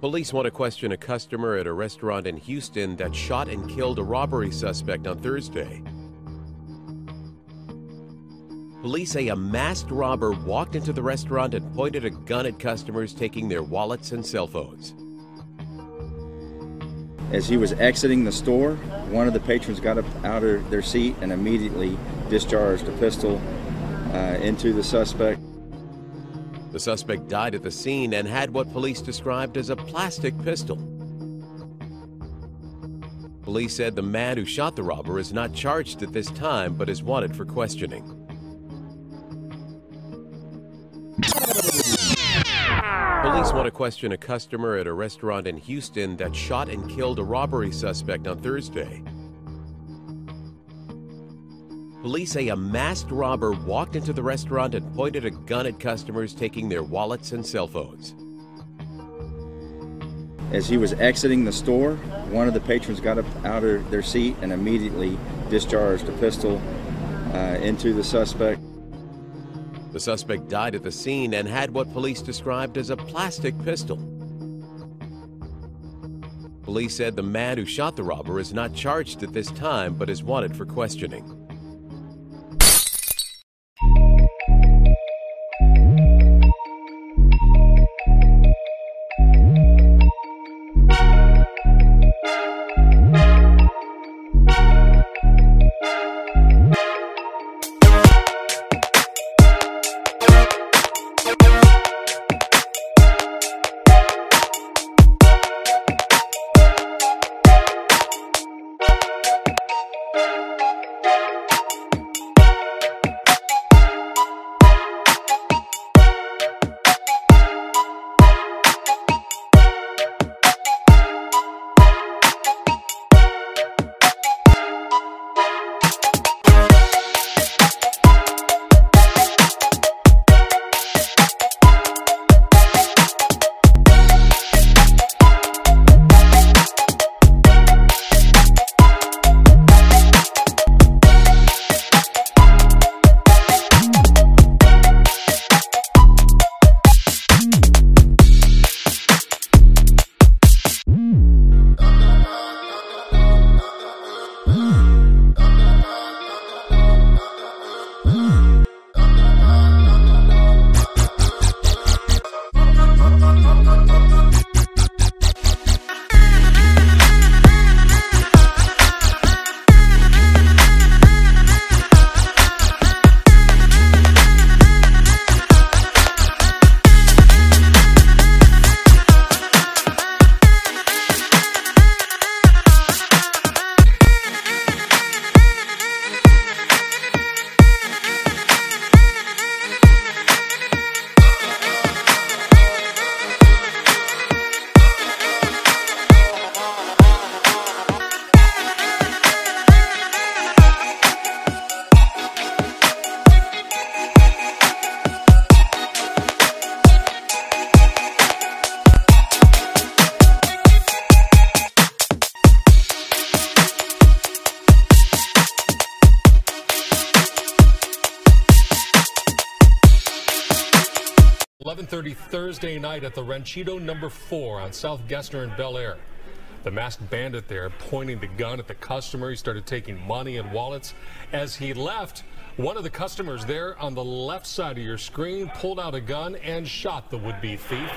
Police want to question a customer at a restaurant in Houston that shot and killed a robbery suspect on Thursday. Police say a masked robber walked into the restaurant and pointed a gun at customers taking their wallets and cell phones. As he was exiting the store, one of the patrons got up out of their seat and immediately discharged a pistol into the suspect. The suspect died at the scene and had what police described as a plastic pistol. Police said the man who shot the robber is not charged at this time, but is wanted for questioning. Police want to question a customer at a restaurant in Houston that shot and killed a robbery suspect on Thursday. Police say a masked robber walked into the restaurant and pointed a gun at customers taking their wallets and cell phones. As he was exiting the store, one of the patrons got up out of their seat and immediately discharged a pistol into the suspect. The suspect died at the scene and had what police described as a plastic pistol. Police said the man who shot the robber is not charged at this time, but is wanted for questioning. .30 Thursday night at the Ranchito No. 4 on South Gessner in Bel Air. The masked bandit there pointing the gun at the customer. He started taking money and wallets. As he left, one of the customers there on the left side of your screen pulled out a gun and shot the would-be thief.